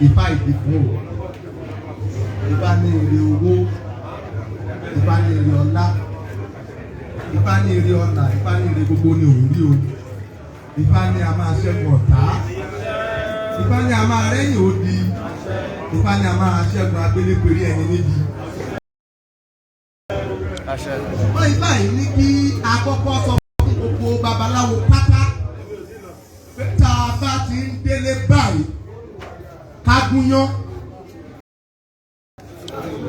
Ifá ìdìfún o, Ifá ní ire owó, Ifá ní ire ọlá, Ifá ní ire ọ̀nà, Ifá ní ire gbogbo ní òwúrí o. Ifá ní a máa ṣẹ́gun ọ̀tá, Ifá ní a máa rẹ́yìn odi, Ifá ní a máa ṣẹ́gun agbélépèrè ẹni níbi. Ṣùgbọ́n Ifá yìí ní kí àkọ́kọ́ sọ fún gbogbo babaláwo pátá pé tá a bá ti ń délé báyìí ká gúnyán,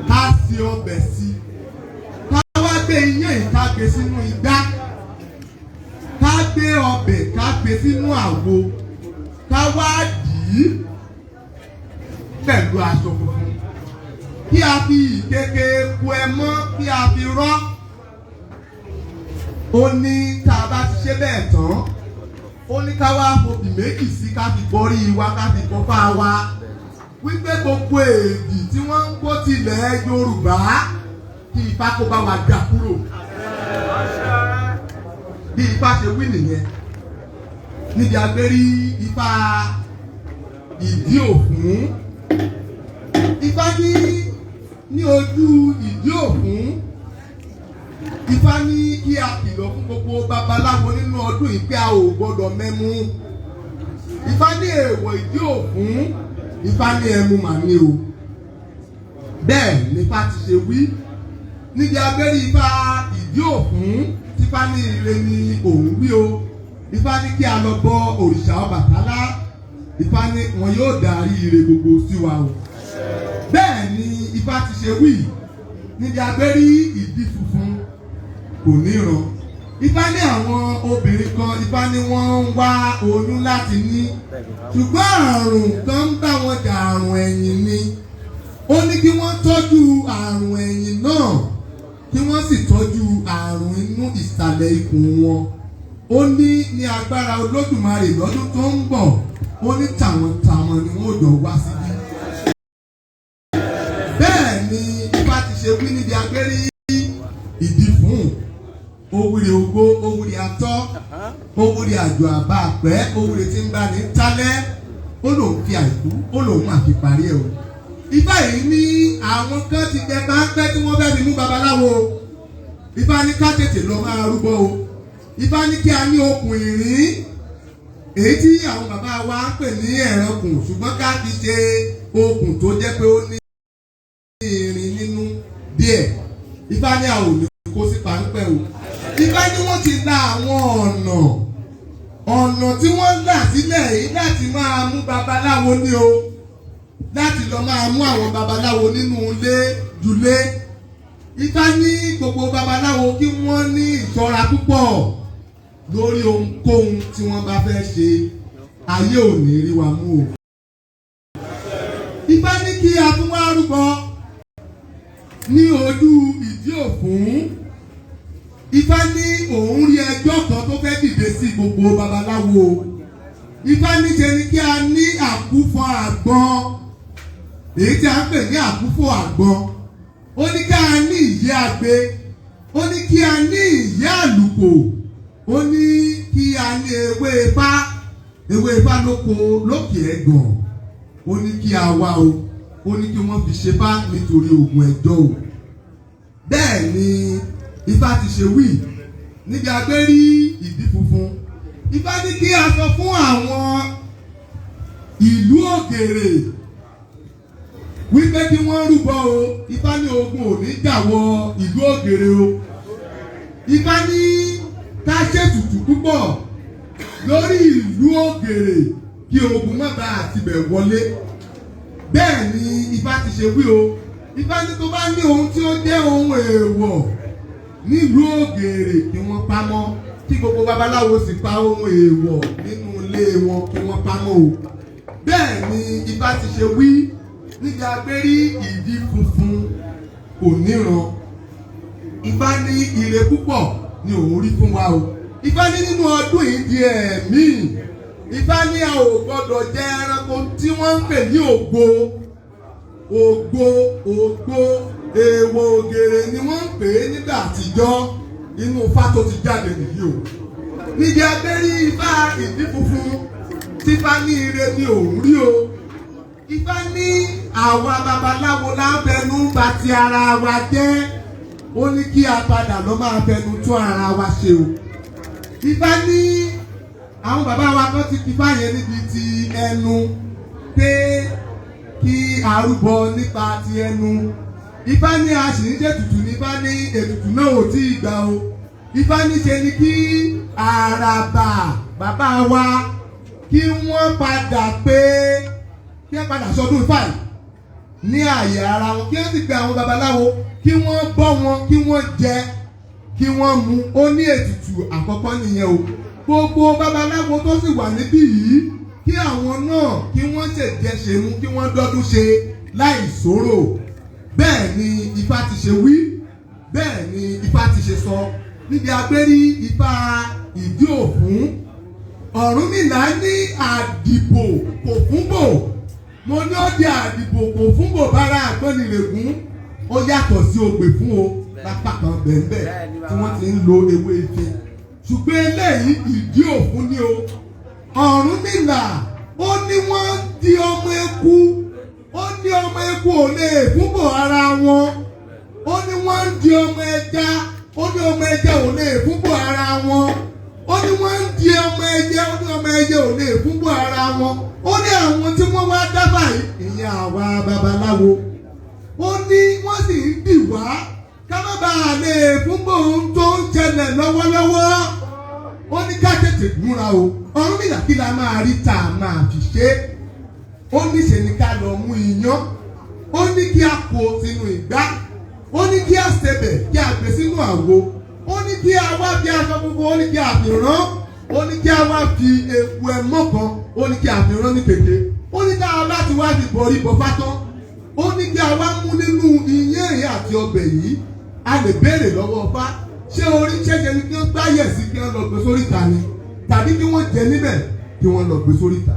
ká ṣe ọbẹ̀ sí, ká wá gbé iyán yìí ká gbé sínú igbá, ká gbé ọbẹ̀ ká gbé sínú àwo, ká wá dì í pẹ̀lú aṣọ funfun, kí a fi ìkeke ku ẹ mọ́, kí a fi rọ́. Ó ní tá a bá ti ṣe bẹ́ẹ̀ tán, ó ní ká wá fòbì méjì sí, ká fi borí wa, ká fi kọfá wa, wípé gbogbo èdè tí wọ́n ń kó tilẹ̀ Yorùbá kí Ifá kó bá wa gbà kúrò. Bí Ifá ṣe wí nìyẹn níbi agbérí Ifá ìdí òfún. Ifá ní ojú ìdí òfún, Ifá ní kí a kìlọ̀ fún gbogbo babaláwo nínú ọdún yìí pé a ò gbọdọ̀ mẹ́mú. Ifá ní èèwọ̀ ìdí òfún, Ifá ní ẹmu mà ní o. Bẹ́ẹ̀ ni Ifá ti ṣe wí níbi agbérí Ifá ìdí òfún. Ifá ní ire ni òun wí o. Ifá ní kí a lọ bọ òrìṣà Ọbàtálá. Ifá ní wọn yóò darí ire gbogbo sí wa o. Bẹ́ẹ̀ ni Ifá ti ṣe wí níbi agbérí ìdí funfun kò níran. Ifá ní àwọn obìnrin kan, Ifá ní wọ́n ń wá oyún láti ní, ṣùgbọ́n àrùn kan ń bá wọn jà, àrùn ẹ̀yìn ni. Ó ní kí wọ́n tọ́jú àrùn ẹ̀yìn náà, kí wọ́n sì tọ́jú àrùn inú ìsàlẹ̀ ikùn wọn. Ó ní agbára Olódùmarè lọ́dún tó ń bọ̀, ó ní tàwọn ni wọ́n jọ wá síbí. Bẹ́ẹ̀ ni Ifá ti ṣe wí níbi agbérí ìdí fún owúre ogbó, owúre atọ́, owúre àjò àbá àpẹ́, owúre tí ń bá ní tálẹ́, ó lòun fi àìkú, ó lòun àfi parí ẹ̀ o. Ifá yìí ní àwọn kan ti jẹ páńpẹ́ tí wọ́n fẹ́ fi mú babaláwo. Ifá ní ká tètè lọ máa rúbọ o. Ifá ní kí a ní okùn ìrìn, èyí tí àwọn bàbá wa ń pè ní ẹ̀rọ̀kùn, ṣùgbọ́n ká fi ṣe okùn tó jẹ́ pé ó ní ìrìn nínú díẹ̀. Ifá ní a ò ní kó sí páńpẹ́ o. Ifá ní wọ́n ti la àwọn ọ̀nà tí wọ́n là sílẹ̀ yìí láti máa mú babaláwo ní o, láti lọ máa mú àwọn babaláwo nínú ilé jùlé. Ifá ní gbogbo babaláwo kí wọ́n ní ìṣọ́ra púpọ̀ lórí ohunkóhun tí wọ́n bá fẹ́ ṣe, ayé ò ní rí wa mú o. Ifá ní kí a tún wá rúbọ ní ojú ìdí òfún. Ifá ní òun rí ẹjọ́ kan tó fẹ́ dìde sí gbogbo babaláwo. Ifá ní ṣe ni kí a ní àkúfọ̀ àgbọn, èyí tí a ń pè ní àkúfọ̀ àgbọn. Ó ní kí a ní ìyẹ́ agbe, ó ní kí a ní ìyẹ́ àlùkò, ó ní kí a ní ewé ifá lóko lókè ẹ̀gàn, ó ní kí a wá o, ó ní kí wọ́n fi ṣe bá nítorí ogun ẹjọ́ o. Bẹ́ẹ̀ ni Ifá ti ṣe wí níbi agbérí ìdí funfun. Ifá ní kí a sọ fún àwọn ìlú òkèèrè wípé kí wọ́n rúbọ o. Ifá ní ogun ò ní jà wọ ìlú òkèèrè o. Ifá ní ká ṣètùtù púpọ̀ lórí ìlú òkèèrè kí ogun má bàa tibẹ̀ wọlé. Bẹ́ẹ̀ ni Ifá ti ṣe wí o. Ifá ní tó bá ní ohun tí ó jẹ́ ohun èèwọ̀ nílùú òkèèrè kí wọ́n pamọ́, kí gbogbo babaláwo sì pa ohun èèwọ̀ nínú ilé wọn kí wọ́n pamọ́ o. Bẹ́ẹ̀ ni Ifá ti ṣe wí níbi agbérí ìdí funfun kò níran. Ifá ní ire púpọ̀ ni òun rí fún wa o. Ifá ní nínú ọdún yìí di ẹ̀mí. Ifá ní a ò gbọdọ̀ jẹ ẹranko tí wọ́n ń pè ní ògbó. Èèwọ̀ ògèrè ni wọ́n ń pè é nígbà àtijọ́, inú Ifá tó ti jáde nìyí o. Níbi agbérí Ifá ìdí funfun tí Ifá ní ire ni òun rí o. Ifá ní àwa babaláwo lábẹnú bá ti ara wa jẹ́, ó ní kí a padà lọ máa bẹnu tún ara wa ṣe o. Ifá ní àwọn bàbá wa kan ti fífá yẹn níbi ti ẹnu pé kí arúbọ nípa ti ẹnu. Ifá ní a sì ń ṣètùtù ní Ifá ní ètùtù náà ò tí ì gbà o. Ifá ní ṣe ni kí àràbà bàbá wa kí wọ́n padà pé kí wọ́n padà sọdún Ifá yìí ní ààyè ara wọn, kí wọ́n sì pe àwọn babaláwo kí wọ́n bọ́ wọn, kí wọ́n jẹ, kí wọ́n mu. Ó ní ètùtù àkọ́kọ́ nìyẹn o. Gbogbo babaláwo tó sì wà níbí yìí kí àwọn náà kí wọ́n ṣèjẹ ṣèmú, kí wọ́n dọ́dún ṣe láì sọ̀rọ̀. Bẹ́ẹ̀ ni Ifá ti ṣe wí, bẹ́ẹ̀ ni Ifá ti ṣe sọ. Níbi agbérí Ifá ìdí òfún, Ọ̀rúnmìlà ní àdìbò kò fún bò. Mo ní ó di àdìbò kò fún bò bára àgbọ̀nìlẹ̀gún. Ó yàtọ̀ sí ogbè fún o lápá kan bẹ̀ẹ̀bẹ̀ tí wọ́n ti ń lo ewé ife. Ṣùgbọ́n eléyìí ìdí òfún ni o. Ọ̀rúnmìlà ó ní wọ́n di ọmọ eku. Ó ní ọmọ eku ò lè fún bò ara wọn. Ó ní wọ́n ń di ọmọ ẹja. Ó ní ọmọ ẹja ò lè fún bò ara wọn. Ó ní wọ́n ń di ọmọ ẹyẹ. Ó ní ọmọ ẹyẹ ò lè fún bò ara wọn. Ó ní àwọn tí wọ́n wá dábàá yìí, ìyẹn àwa babaláwo. Ó ní wọ́n sì ń dì wá ká má bàa lè fún bò ohun tó ń ṣẹlẹ̀ lọ́wọ́lọ́wọ́. Ó ní ká tètè múra o. Ọ̀rúnmìlà kí la máa rí tá a máa fi ṣe. Ó ní ṣe ni ká lọ mú iyán. Ó ní kí a kó sínú ìgbá. Ó ní kí a ṣebẹ̀ kí a gbé sínú àwo. Ó ní kí a wá bí aṣọ funfun. Ó ní kí a fi rán. Ó ní kí a wá fi eku ẹmọ́ kan. Ó ní kí a fi rán ní kété. Ó ní ká láti wá fi borí bọ́fá tán. Ó ní kí a wá mú nínú iyán èyí àti ọbẹ̀ yìí. A lè béèrè lọ́wọ́ Ifá. Ṣé orí ṣẹ́ṣẹ́ ni kí wọ́n gbáyẹ̀ sí kí wọ́n lọ gbé sórí ìta ni? Tàbí kí wọ́n jẹ níbẹ̀ kí wọ́n lọ gbé sórí ìta?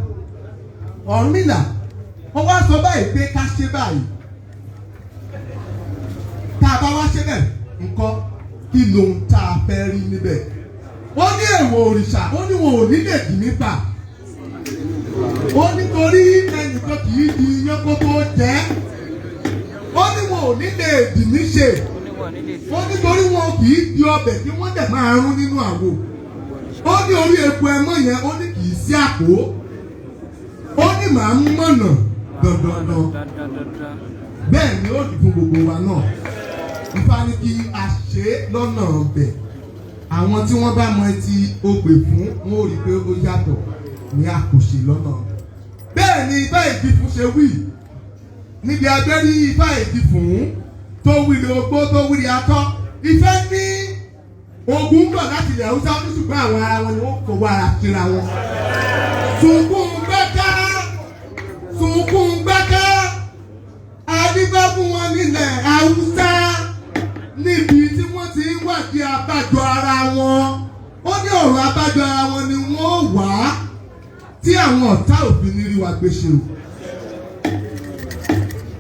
Ọ̀rúnmìlà wọ́n wá sọ báyìí pé ká ṣe báyìí. Tá a bá wá ṣe bẹ́ẹ̀ nǹkan kí lohun tá a fẹ́ rí níbẹ̀. Ó ní èèwọ̀ òrìṣà, ó ní wọn ò ní lè dì mí pa. Ó nítorí ẹnìkan kì í di iyán kó tó jẹ́. Ó ní wọn ò ní lè dì mí ṣe. Ó nítorí wọn kì í di ọbẹ̀ kí wọ́n dẹ̀ máa rún nínú àwo. Ó ní orí epo ẹmọ́ yẹn, ó ní kì í sí àpò. Ó ní màá ń mọ̀nà dandandan. Bẹ́ẹ̀ ni ó di fún gbogbo wa náà. Ifá ní kí a ṣe lọ́nà ọbẹ̀. Àwọn tí wọ́n bá mọ ti ogbè fún wọn ò rí pé ó yàtọ̀ ní àkòṣe lọ́nà. Bẹ́ẹ̀ ni Ifá Ìdìfún ṣe wí. Níbi agbẹ́rí Ifá Ìdìfún tó wíri ogbó tó wíri atọ́. Ifá ní ogun ń bọ̀ láti ilẹ̀ Haúsá ní ṣùgbọ́n àwọn ara wọn ni wọ́n kò wá ara kíra wọn. Sunkún gbẹ́ká, sunkún gbẹ́ká, adífá fún wọn nílẹ̀ Haúsá níbi tí wọ́n ti ń wádìí abájọ ara wọn. Ó ní ọ̀rọ̀ abájọ ara wọn ni wọ́n wá tí àwọn ọ̀tá òfin ní rí wa gbé ṣe o.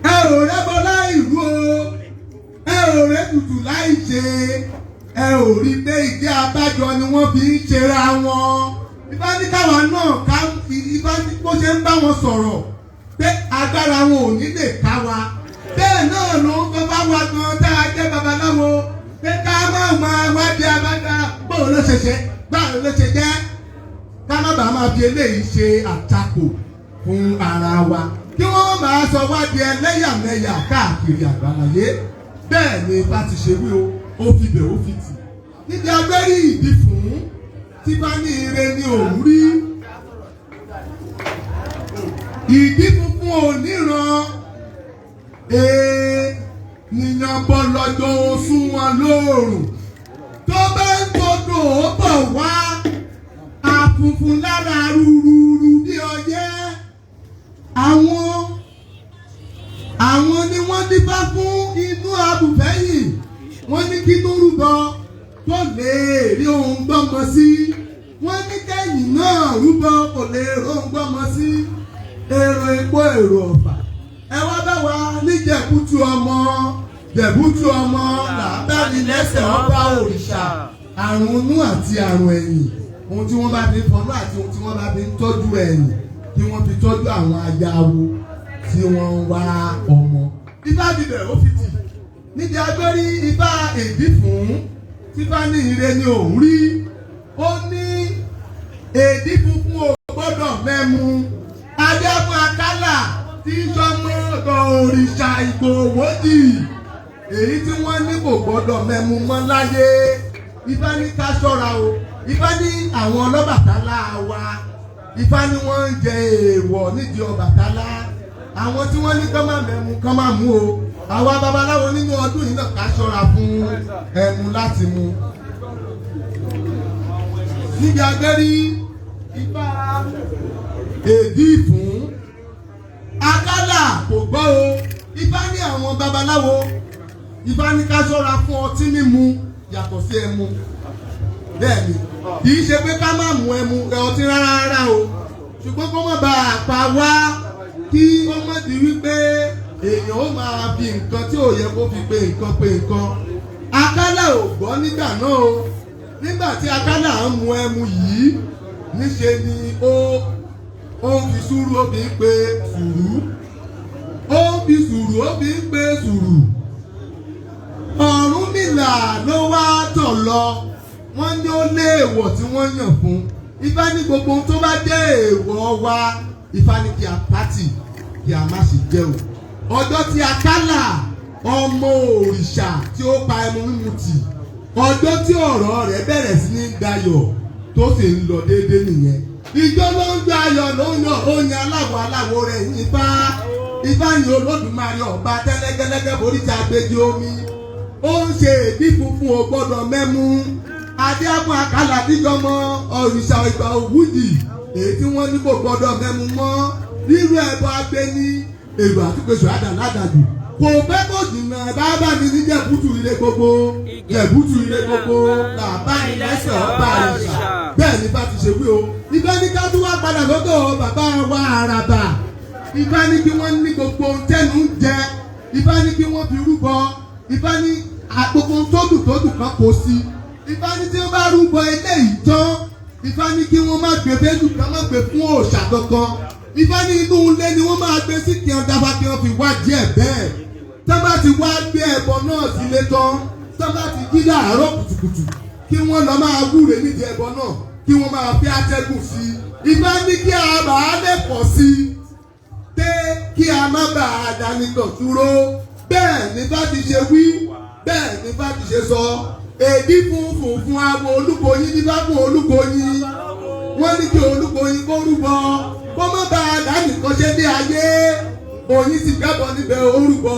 Ẹ ò rẹ́bọ láì rú o, ẹ ò rẹ́ tutù láì ṣe, ẹ ò rí pé ìdí abájọ ni wọ́n fi ń ṣera wọn. Ifá ní káwa náà ká Ifá ní bó ṣe ń bá wọn sọ̀rọ̀ pé agbára wọn ò ní lè ká wa. Bẹ́ẹ̀ náà ló ń fọ́ bá wa gan tá a jẹ́ babaláwo pé ká máa wádìí abájọ báwo ló ṣe ṣe, báwo ló ṣe jẹ́. Ká má bàa máa fi eléyìí ṣe àtakò fún ara wa. Kí wọ́n máa sọ wádìí ẹlẹ́yàmẹ̀yà káàkiri àgbáláyé. Bẹ́ẹ̀ ni Ifá ti ṣe wí o, ó fi bẹ̀ ó fi tì. Níbi agbẹ́rí Ìdìfún tí bá ní ire ni òun rí. Ìdí funfun oníran ènìyàn bọ́ lọ́jọ́ oṣù wọn lóòrùn. Tó bá ń gbọdọ̀ ó bọ̀ wá àfùfù lára rúrúrú bí ọyẹ́. Àwọn ni wọ́n dífá fún inú abùfẹ́yìn. Wọ́n ní kí tó rúbọ tó lè rí ohun gbọ́mọ sí. Wọ́n ní kẹ́yìn náà rúbọ kò lè rí ohun gbọ́mọ sí. Èrò epo èrò ọ̀fà. Ẹ wá bá wa níjẹ̀bútú ọmọ. Jẹ̀bútú ọmọ làbẹ́ni lẹ́sẹ̀ ọba òrìṣà. Àrùn inú àti àrùn ẹ̀yìn. Ohun tí wọ́n bá fi ń fọnú àti ohun tí wọ́n bá fi ń tọ́jú ẹ̀yìn. Kí wọ́n fi tọ́jú àwọn ayawo tí wọ́n ń wá ọmọ. Ifá bíbẹ̀ ó fi tì níbi agbérí ifá èdí fún tífá ní ire ni òun rí. Ó ní èdí funfun ò gbọ́dọ̀ mẹ́mu adé fún akálà tí sọmọ ọ̀dọ̀ òrìṣà Ìgbòhòdì èyí tí wọ́n ní kò gbọ́dọ̀ mẹ́mu mọ́ láyé. Ifá ní ká ṣọ́ra o. Ifá ní àwọn Ọlọ́bàtálá wa. Ifá ní wọ́n ń jẹ èèwọ̀ nídìí Ọbàtálá. Àwọn tí wọ́n ní kán má mẹ́mu kán má mú o. Àwa babaláwo nínú ọdún yìí náà ká ṣọ́ra fún ẹmu láti mu. Níbi agbérí ifá èdí fún akálà kò gbọ́ o. Ifá ní àwọn babaláwo. Ifá ní ká ṣọ́ra fún ọtí mímu yàtọ̀ sí ẹmu. Bẹ́ẹ̀ni kì í ṣe pé ká má mu ẹmu ọtí rárá o, ṣùgbọ́n kó má bàa pa wá kí ó má di wípé èèyàn ó máa fi nǹkan tí ò yẹ kó fi pe nǹkan. Akálà ò gbọ́ nígbà náà o. Nígbà tí akálà ń mu ẹmu yìí níṣe ni ó ń fi sùúrù obì ń pe sùúrù. Ó ń fi sùúrù obì ń pe sùúrù. Ọ̀rúnmìlà ló wá tọ̀ lọ. Wọ́n ní ó lé èèwọ̀ tí wọ́n yàn fún. Ifá ní gbogbo ohun tó bá jẹ́ èèwọ̀ wa. Ifá ní kí a pátì kí a má ṣe jẹ́ o. Ọjọ́ tí akálà ọmọ òrìṣà tí ó pa ẹmu mímu tì, ọjọ́ tí ọ̀rọ̀ rẹ̀ bẹ̀rẹ̀ sí ní dayọ̀ tó sì ń lọ déédéé nìyẹn. Ìjọ ló ń gbé ayọ̀ ló ń yàn ó yan aláwọ̀ rẹ̀ yín Ifá. Ifá yin Olódùmarè ọba tẹ́lẹ́gẹ́lẹ́gẹ́ borí ti agbèjì omi. Ó ń ṣe èdí funfun ò gbọ́dọ̀ mẹ́mu. Adé àpò àkàlà díjọmọ òrìṣà Ìgbòhòdì èyí tí wọ́n ní kò gbọ́dọ̀ mẹ́mu mọ́. Rírú ẹbọ agbé ní èrò àtúgbèsò àdàládàjù. Kò fẹ́ kó jìnnà bàbá mi ní jẹ̀bútù ire gbogbo. Jẹ̀bútù ire gbogbo làbá ní lẹ́sẹ̀ ọba àrìṣà. Bẹ́ẹ̀ ni bá ti ṣe wí o. Ifá ní ká tún wá padà lọ́dọ̀ bàbá wa àràbà. Ifá ní kí wọ́n ní gbogbo ohun tẹ́nu ń jẹ. Ifá ní kí wọ́n fi rúbọ. Ifá ní àgbogbo tódù kan kò sí. Ifá ní tí wọ́n bá rúbọ eléyìí tán. Ifá ní kí wọ́n má gbé fẹ́jù kan má gbé fún òòṣà kankan. Ifá ní inú ilé ni wọ́n máa gbé sí kí wọ́n dábàá kí wọ́n fi wá díẹ̀ bẹ́ẹ̀. Tá bá ti wá gbé ẹbọ náà sílé tán. Tá bá ti jí láàárọ̀ kùtùkùtù kí wọ́n lọ máa wúre nídìí ẹbọ náà kí wọ́n máa fi atẹ́gùn sí i. Ifá ní kí a bàá lẹ́pọ̀ sí i. Pé kí a má bàa dání kan dúró. Bẹ́ẹ̀ ni bá ti ṣe wí. Bẹ́ẹ̀ ni bá ti ṣe sọ. Èdí fún àwọn Olúkoyin ní bá fún Olúkoyin. Wọ́n ní kí Olúkoyin kó rúbọ. Kó má bàa dání kan ṣe dé ayé. Oyin sì gbẹ́bọ níbẹ̀ orúbọ.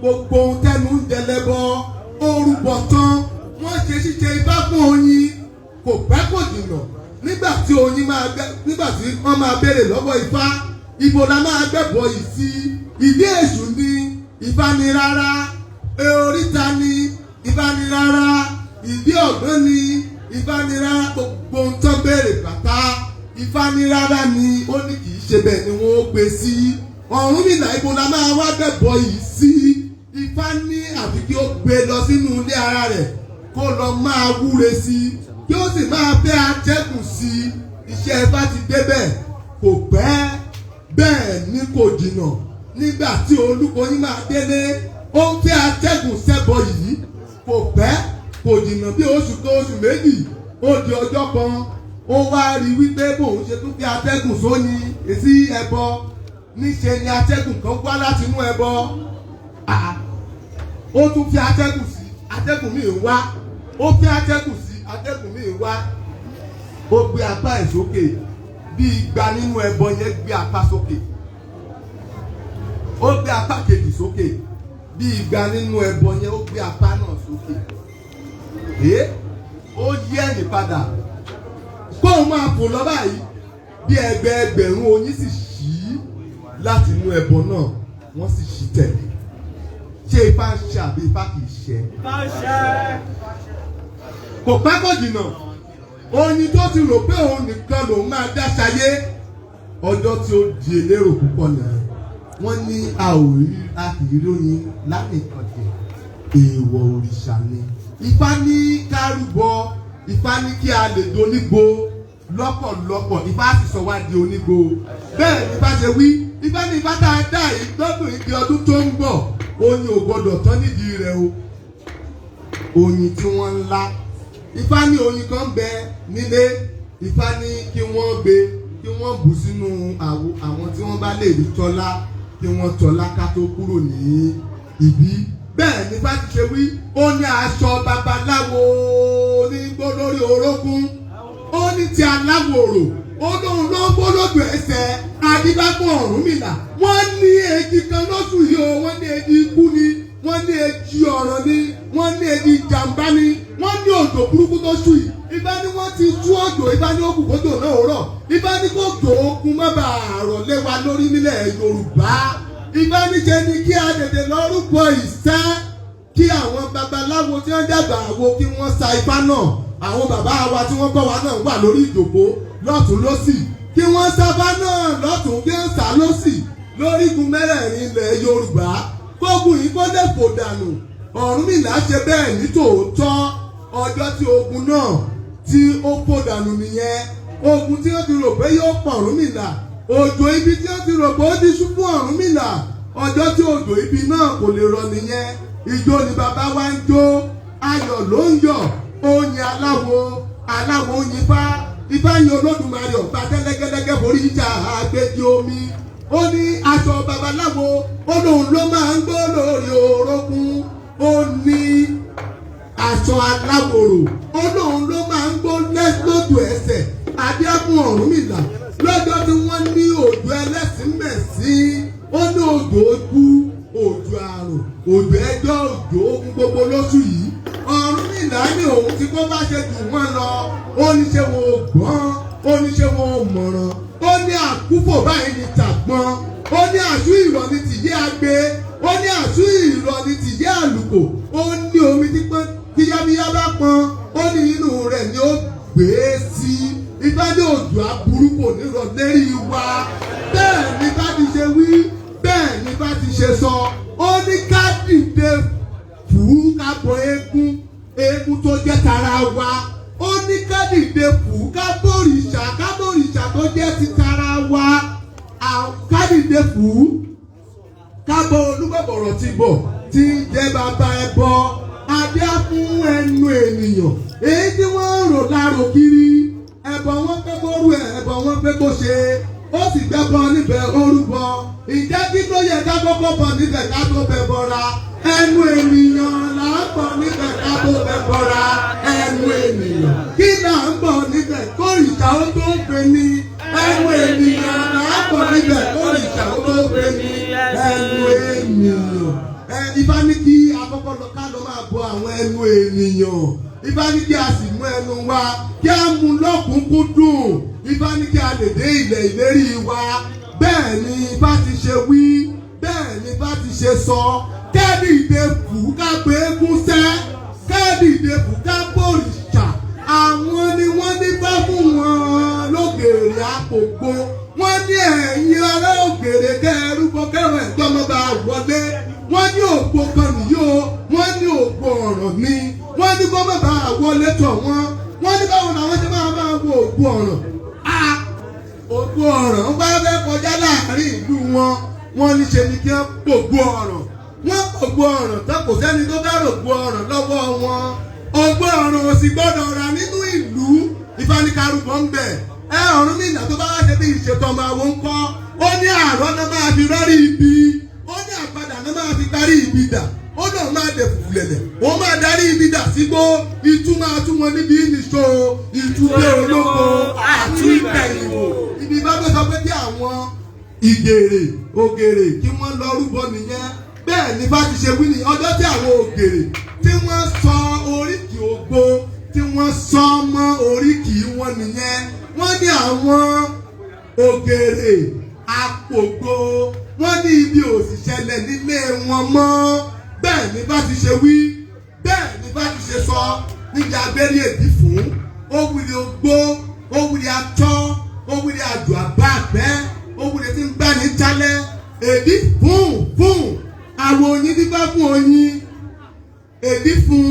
Gbogbo ohun tẹ́nu ń jẹlẹ́bọ. Orúbọ tán. Wọ́n ṣe ṣíṣe ifá fún oyin. Kò pẹ́ kò jìnnà. Nígbà tí oyin nígbà tí wọ́n máa béèrè lọ́wọ́ ifá. Ibo la máa gbẹ́bọ yìí sí. Ìdí èṣù ni Ifá ní rárá. Oríta ni Ifá ní rárá. Ìdí ọ̀gbọ́n ni Ifá ní rárá. Gbogbo ohun tó béèrè pátá. Ifá ní rárá ni ó ní kì í ṣe bẹ́ẹ̀ ni wọ́n ó gbé sí. Ọ̀rúnmìlà ibo la máa wá gbẹ́bọ yìí sí. Ifá ní àfi kí ó gbé lọ sínú ilé ara rẹ̀ kó lọ máa wúre sí i kí ó sì máa fẹ́ atẹ́gùn sí i. Iṣẹ́ Ifá ti débẹ̀ kò pẹ́ bẹ́ẹ̀ ni kò jìnnà. Nígbà tí Olúkoyin máa délé ó ń fẹ́ atẹ́gùn sẹ́bọ yìí kò pẹ́ kò jìnnà bí oṣù tó oṣù méjì ó di ọjọ́ kan ó wá rí wípé bóun ṣe tún fi atẹ́gùn sóyin sí ẹbọ níṣe ni atẹ́gùn kan wá láti inú ẹbọ. Ó tún fi atẹ́gùn sí atẹ́gùn míì wá ó fi atẹ́gùn sí atẹ́gùn míì wá ó gbé apá ẹ̀ sókè bí igba nínú ẹbọ yẹn gbé apá sókè ó gbé apá kejì sókè bí igba nínú ẹbọ yẹn ó gbé apá náà sókè ó yí ẹ̀yìn padà kó o máa fò lọ báyìí bí ẹgbẹ̀rún oyin sì ṣí láti inú ẹbọ náà wọ́n sì ṣí tẹ̀lé. Ṣé Ifá ń ṣe àbí Ifá kì í ṣe? Kò pẹ́ kò jìnnà oyin tó ti rò pé òun nìkan lòun máa dá ṣayé ọjọ́ tí ó di elérò púpọ̀ nìyẹn. Wọ́n ní a kì í lóyin lánìkan jẹ èèwọ̀ òrìṣà ni. Ifá ní ká rúbọ Ifá ní kí a lè donígbo lọ́pọ̀lọpọ̀ Ifá sì sọ wá di onígbò. Bẹ́ẹ̀ ni Ifá ṣe wí, Ifá ní Ifá tá a dá yìí lọ́dún ìdí ọdún tó ń bọ̀, oyin ò gbọdọ̀ tán nídìí rẹ̀ o. Oyin tí wọ́n ń lá. Ifá ní oyin kan bẹ nílé, Ifá ní kí wọ́n gbé, kí wọ́n bù sínú àwọn tí wọ́n bá lè rí tọ́lá, kí wọ́n tọ́lá ká tó kúrò ní ìbí. Bẹ́ẹ̀ ni Ifá ti ṣe wí, ó ní aṣọ babaláwo ní gbólórí orókún, ó ní ti aláwòrò, ó lóun ló ń gbólódò ẹsẹ̀ adíbábọ̀ Ọ̀rúnmìlà. Wọ́n ní èjì kan lóṣù yìí o, wọ́n ní èjì ikú ni, wọ́n ní èjì ọ̀rọ̀ ni, wọ́n ní èjì ìjàmbá ni, wọ́n ní òjò burúkú tó ṣù yìí. Ifá ní wọ́n ti tú òjò, Ifá ní òkú kójò náà rọ̀, Ifá ní kó jò ogun má bàa rọ̀ lé wa lórí nílẹ̀ Yorùbá. Ifá ní ṣe ni kí a tètè lọ rúbọ ìṣẹ́, kí àwọn babaláwo tí wọ́n dàgbà wo kí wọ́n sa Ifá náà. Àwọn bàbá wa tí wọ́n kọ́ wa náà wà lórí ìjòkó lọ́tún lọ́sì, kí wọ́n sábà náà lọ́tún kí wọ́n sá lọ́sì lórígun mẹ́rẹ̀ẹ̀rin ilẹ̀ Yorùbá. Kógun yìí kó lè fò dànù. Ọ̀rúnmìlà ṣe bẹ́ẹ̀ ní tòótọ́. Ọjọ́ tí ogun náà tí ó fò dànù nìyẹn. Ogun tí wọ́n ti rò pé yóò pọ̀ Ọ̀rúnmìlà, òjò ibi tí wọ́n ti rò pé ó ti ṣubú Ọ̀rúnmìlà, ọjọ́ tí òjò ibi náà kò lè rọ̀ nìyẹn. Ijó ni bàbá wa ń jó, ayọ̀ ló ń yọ̀. Oyin aláwo yin Ifá, Ifá yin Olódùmarè ọ̀pá tẹ́lẹ́gẹ́lẹ́gẹ́ borí ìjà àgbèjì omi. Ó ní aṣọ babaláwo, ó lóun ló máa ń gbó lórí orókún. Ó ní aṣọ aláwòrò, ó lóun ló máa ń gbó lódò ẹsẹ̀ adéákùn Ọ̀rúnmìlà. Lọ́jọ́ tí wọ́n ní òjò ẹlẹ́sìn mẹ̀sìn, ó ní òjò ojú, òjò àrùn, òjò ẹjọ́, òjò ogun gbogbo lóṣù yìí. Ọ̀rúnmìlà ní òun tí kò bá ṣe jù wọ́n lọ, ó ní ṣe wọn ò gbọ́n, ó ní ṣe wọn ò mọ̀ràn, ó ní àkúfò báyìí ní tàgbọ́n, ó ní àṣù ìrọ̀ ní tìyé agbe, ó ní àṣù ìrọ̀ ní tìyé àlùkò, ó ní omi tí pọ́n kíyábíyá bá pọn, ó ní inú rẹ̀ ni ó gbé sí. Ifá ní òjò aburú kò ní rọ̀ lérí wa. Bẹ́ẹ̀ ni bá ti ṣe wí, bẹ́ẹ̀ ni bá ti ṣe sọ. Ó ní ká dìde fùú ká bọ eégún tó jẹ́ tara wa. Ó ní ká dìde fùú ká bòrìṣà tó jẹ́ ti tara wa. Ká dìde fùú ká bọ olúbọ̀bọ̀rọ̀ ti bọ̀ tí ń jẹ́ bàbá ẹbọ. Adé fún ẹnu ènìyàn èyí tí wọ́n ń rò lárò kiri. Ẹbọ wọn pé kó rú ẹ̀, ẹbọ wọn pé kó ṣe. Ó sì gbẹ́bọ níbẹ̀ orúbọ. Ìjẹ́ kí ló yẹ ká kọ́kọ́ bọ̀ níbẹ̀ ká tó bẹ̀ bọ́ra. Ẹnu ènìyàn là ń bọ̀ níbẹ̀ ká tó bẹ̀ bọ́ra. Ẹnu ènìyàn kí là ń bọ̀ níbẹ̀ kórìṣà ó tó gbé ní. Ẹnu ènìyàn là ń bọ̀ níbẹ̀ kórìṣà ó tó gbé ní. Ẹnu ènìyàn. Ifá ní kí akọ́kọ́ lọ ká lọ máa bọ àwọn ẹnu ènìyàn. Ifá ní kí a sì mú ẹnu wa kí a mú lọ́kùnkúndùn. Ifá ní kí a lè dé ilẹ̀ ìlérí wa. Bẹ́ẹ̀ ni Ifá ti ṣe wí, bẹ́ẹ̀ ni Ifá ti ṣe sọ. Kẹ́ẹ̀dì ìdè fù ká gbé eégún sẹ́, kẹ́ẹ̀dì ìdè fù ká bòrìṣà. Àwọn ni wọ́n ní bá fún wọn lókèrè àpòpò. Wọ́n ní ẹ̀yin ará òkèrè kẹ́ẹ̀rúbọ kẹ́rọ ẹ̀gbọ́n mọ́ bá wọlé. Wọ́n ní òpó kan nìyí o, wọ́n ní òpó ọ̀rọ̀ ni. Wọ́n ní kó má bàa wọlé tọ̀ wọ́n. Wọ́n ní báwo làwọn ṣe máa wo òpó ọ̀rọ̀. Òpó ọ̀rọ̀ ń bá fẹ́ kọjá láàrin ìlú wọn. Wọ́n ní ṣe ni kí wọ́n pògbó ọ̀rọ̀. Wọ́n pògbó ọ̀rọ̀ tán kò sẹ́ni tó bá rògbó ọ̀rọ̀ lọ́wọ́ wọn. Ògbó ọ̀rọ̀ ò sì gbọ́dọ̀ rà nínú ìlú. Ifá ní kárùbọ ń bẹ̀. Ọ̀rúnmìlà tó bá wá ṣe bí ìṣètò ọmọ àwọn ń kọ́. Ó ní àárọ̀ náà máa fi rọ́rí ibi. Ó ní àpadà náà máa fi parí ibi dà. Ó náà máa dẹ̀ fùfùlẹ̀lẹ̀. Ó máa darí ibi dà sígbó. Itú máa tún wọn níbi ìnìṣó. Ìtúlé olóko àti ìbẹ̀yìnwó. Ibi bá gbé sọ pé bí àwọn ìgèrè ògèrè kí wọ́n lọ rúbọ nìyẹn. Bẹ́ẹ̀ ni bá ti ṣe wí ní ọjọ́ tí àwọn ògèrè tí wọ́n sọ oríkì ògbó tí wọ́n sọ mọ́ oríkì wọn nìyẹn. Wọ́n ní àwọn ògèrè àpògbó. Wọ́n ní ibi òṣìṣẹ́lẹ̀ nílé wọn mọ́. Bẹ́ẹ̀ ni bá ti ṣe wí, bẹ́ẹ̀ ni bá ti ṣe sọ níjà abẹ́rẹ́ èdè fún. Ó wuli ogbó, ó wuli atọ́, ó wuli àjò àbá àgbẹ́, ó wuli tí ń gbá ní jálẹ̀. Èdè fún àwọn oyin dígbà fún oyin. Èdè fún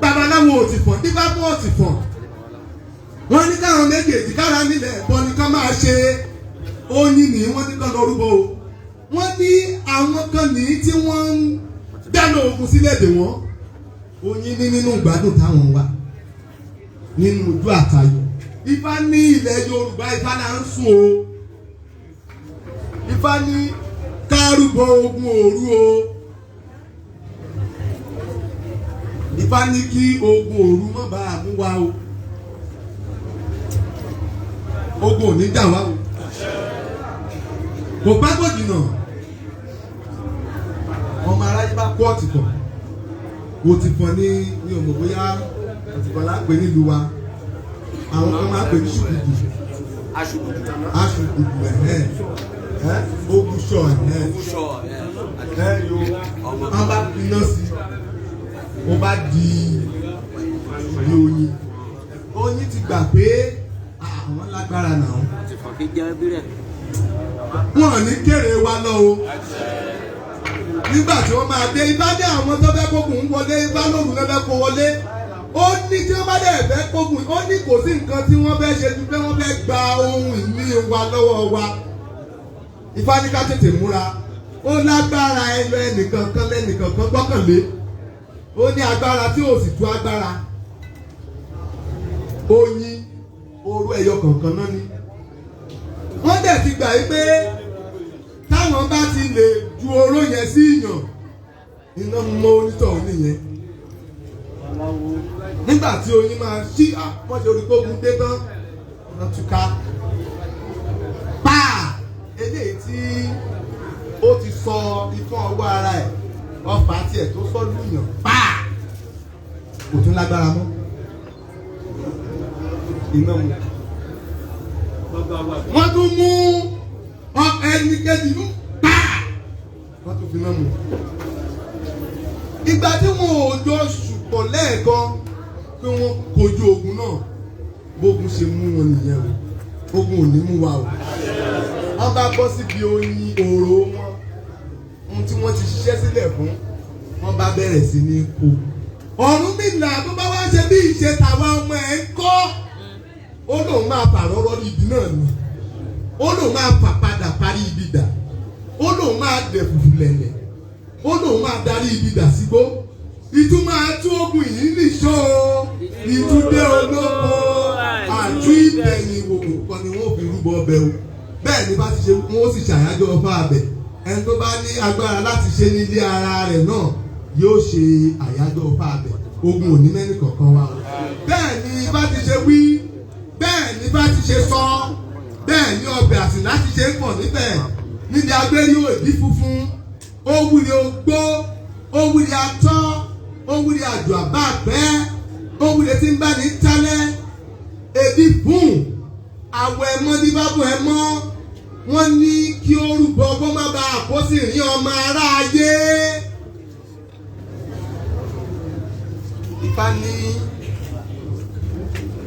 babaláwo òtìfọ̀n dígbà fún òtìfọ̀n. wọ́n ní káwọn méjèèjì kára nílẹ̀ ẹ̀bọ ni ká máa ṣe oyin ní wọ́n ní kán lọ rúbọ o. Wọ́n ní àwọn kan ní tí wọ́n ń dáná ogun sílẹ̀ dè wọ́n. Oyin ní nínú ìgbádùn táwọn wà nínú ojú àtayọ̀. Ifá ní ilẹ̀ Yorùbá Ifá náà ń sùn o. Ifá ní ká rúbọ ogun òru o. Ifá ní kí ogun òru má bàa mú wa o. Ogun ò ní jà wá o. Kò pẹ́ kò jìnnà. Ọmọ aráyé bá kó ọ̀tìkọ̀. Òtìkọ̀ ní òmò bóyá ọ̀tìkọ̀ lápè nílùú wa. Àwọn kan máa pè ní ṣùkùdù. Aṣùkùdù Ogúnṣọ̀ wọ́n bá piná sí ó bá di oyin. Oyin ti gbà pé àwọn lágbára náà. Wọ́n ní kéré wa lọ o. Nígbà tí wọ́n máa dé Ifá dé àwọn tó fẹ́ kógun wọlé Ifá lóru lọ́fẹ́ kó wọlé. Ó ní tí wọ́n bá dẹ̀ fẹ́ kógun ó ní kò sí nǹkan tí wọ́n fẹ́ ṣe ju pé wọ́n fẹ́ gba ohun ìní wa lọ́wọ́ wa. Ifá ní ká tètè múra. Ó lágbára ẹnìkan kan lẹ́nìkan kan gbọ́kànlé. Ó ní agbára tí ò sì tú agbára. Oyin oró ẹyọ kọ̀ọ̀kan náà ni. Wọ́n dẹ̀ ti gbà yí pé táwọn bá ti lè ju oró yẹn sí ìyàn iná mọ́ onítọ̀hún nìyẹn. Nígbà tí oyin máa ṣí wọ́n ṣe orígbógun dé tán wọ́n túká. Páà eléyìí tí ó ti sọ ikán ọwọ́ ara ẹ̀ ọfà tiẹ̀ tó sọ lùyàn páà kò tún lágbára mọ́. Iná mu. Wọ́n tún mú ẹni kejì mú páà wọ́n tún fi náà mu. Ìgbà tí wọn ò jọ ṣùpọ̀ lẹ́ẹ̀kan pé wọ́n kojú ogun náà bógun ṣe mú wọn nìyẹn o. Ogun ò ní mú wa o. Wọ́n bá bọ́ síbi oyin òrò wọn ohun tí wọ́n ti ṣiṣẹ́ sílẹ̀ fún wọ́n bá bẹ̀rẹ̀ sí ní kó. Ọ̀rúnmìlà tó bá wá ṣe bí ìṣe tàwa ọmọ ẹ̀ ń kọ́ ó lóun máa pàrọ̀rọ̀ ibi náà ni ó lóun máa fà padà parí ibi dà ó lóun máa dẹ̀ fùfù lẹ̀lẹ̀ ó lóun máa darí ibi dà sígbó. Ìtú máa tú ogun yìí nìṣó ìtúndé olóko àtú ìbẹ̀yìn òkú kan ni wọ́n fi rúbọ ọbẹ̀ o. Bẹ́ẹ̀ ni bá ti ṣe wọ́n sì ṣàyájọ́ ọba abẹ. Ẹni tó bá ní agbára láti ṣe nílé ara rẹ̀ náà yóò ṣe àyájọ́ ọba abẹ. Ogun ò ní mẹ́ni kankan wá o. Bẹ́ẹ̀ ni bá ti ṣe wí bẹ́ẹ̀ ni bá ti ṣe sọ bẹ́ẹ̀ ni ọbẹ̀ àsìn láti ṣe ń pọ̀ níbẹ̀. Níbi agbérí òdì funfun ó wúri ogbó ó wúri atọ́ ó wúri àjò àbá àpẹ́ ó wúri tí ń bá ní tálẹ́ ebi fún àwọ̀ ẹ̀mọ́ ní bábọ̀ ẹ̀mọ́ wọ́n ní kí ó rúbọ kó má bàa kó sì rí ọmọ aráyé. Ifá ní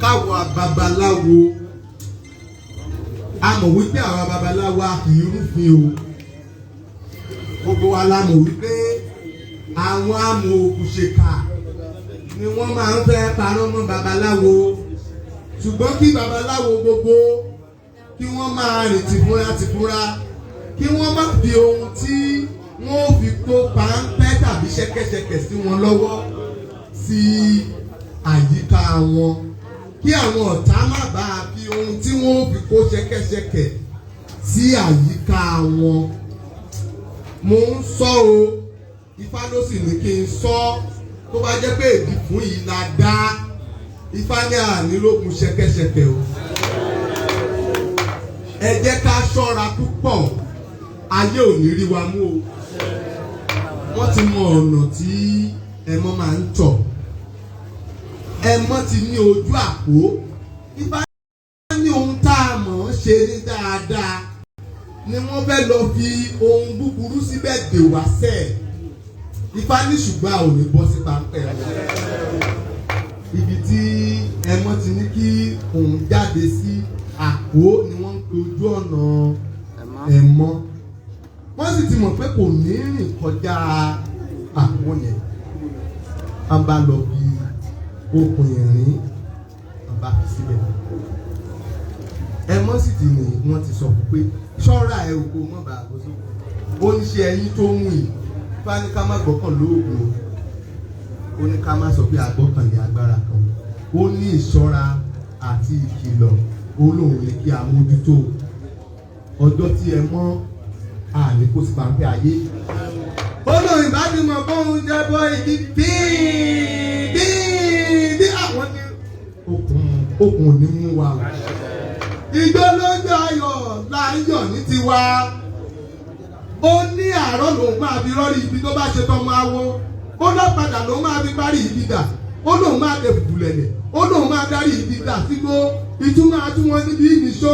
káwọ babaláwo a mọ̀ wípé àwọn babaláwo a kì í rúfin o. Gbogbo wa la mọ̀ wípé àwọn amòòkùnṣèkà ni wọ́n máa ń fẹ́ parọ́ mọ́ babaláwo. Ṣùgbọ́n kí babaláwo gbogbo kí wọ́n máa rìn tìfúra kí wọ́n má fi ohun tí wọ́n fi kó páńpẹ́ tàbí ṣẹ́kẹ́ṣẹkẹ̀ sí wọn lọ́wọ́ sí àyíká wọn. Kí àwọn ọ̀tá má bàa fi ohun tí wọ́n fi kó ṣẹ́kẹ́ṣẹkẹ̀ sí àyíká wọn. Mo ń sọ o Ifá ló sì ní kí n sọ tó bá jẹ́ pé èdè fún yìí la dá Ifá ní ànílòkun ṣẹ̀kẹ̀ṣẹ̀kẹ̀ o. Ẹ jẹ́ ká ṣọ́ra púpọ̀ ayé ò ní rí wa mú o. Wọ́n ti mọ ọ̀nà tí ẹmọ́ máa ń tọ̀. Ẹmọ́ ti ní ojú àpò. Ifá ní ohun tá a mọ̀ ń ṣe ní dáadáa ni wọ́n fẹ́ lọ fi ohun búburú síbẹ̀ dè wá sẹ́ẹ̀. Ifá ní ṣùgbọ́n a ò ní bọ́ sí páńpẹ́ wọn. Ibi tí ẹmọ́ ti ní kí òun jáde sí àpò ni wọ́n ń pe ojú ọ̀nà ẹmọ́. Wọ́n sì ti mọ̀ pé kò ní rìn kọjá àpò yẹn. A bá lọ fi okùn ìrìn bá fi síbẹ̀. Ẹmọ́ sì ti ní wọ́n ti sọ fún pé ṣọ́ra ẹ oko mọ́ bá àbọ̀ sóko. Ó ní ṣe ẹyin tó mú yìí bá ní ká má gbọ́kàn lóògùn. Ó ní ká má sọ pé àgbọ́kànlé agbára kan. Ó ní ìṣọ́ra àti ìkìlọ̀ olóhùn ní kí a mójútó. Ọjọ́ tí ẹ mọ́ àní kó sì pàǹpẹ́ ayé. Olóhùn ìbádùnmọ̀ bóun jẹ́ bọ́ igi bí àwọn ní okùn ní mú wa. Igbó lójú ayọ̀ là ń yọ̀ ní tiwa. Ó ní àárọ̀ lòun máa fi rọ́rí ibi tó bá ṣe tọmọ awo. Ó lọ́padà lòun máa fi parí ibi dà. Ó lòun máa dẹ̀ fùlẹ̀lẹ̀. Ó lòun máa darí ibi dà sígbó. Ìtumọ̀ àtúwọ̀n níbi ìnìṣó.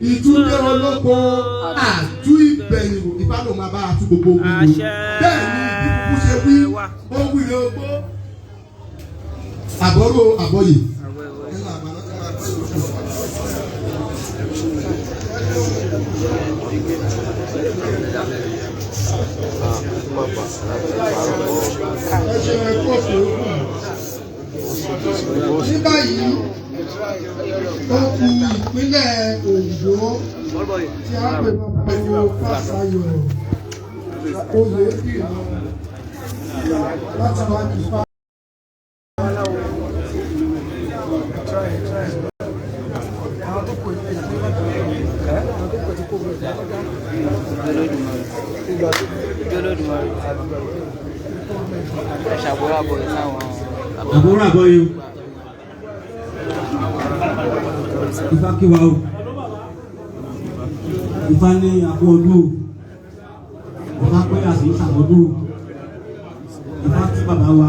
Ìtúndé olóko àtú ìgbẹ̀yìn ìfá lòun máa bá àtú gbogbo ogun. Bẹ́ẹ̀ ni ìdíkùkù ṣe wí. Ó wí lé ogbó. Àbọ̀rò àbọ̀yè. Ní báyìí ó kù ìpínlẹ̀ Oǹdó tí a pè pẹ̀lú Fásayọ̀ Oyèdìran láti wá kí fá. Àbúrò àbọ̀yé Ifá kí wa o, Ifá ní àpò ọdún o, Ifá pé àṣì ń ṣàmọ́dún o, Ifá tí bàbá wa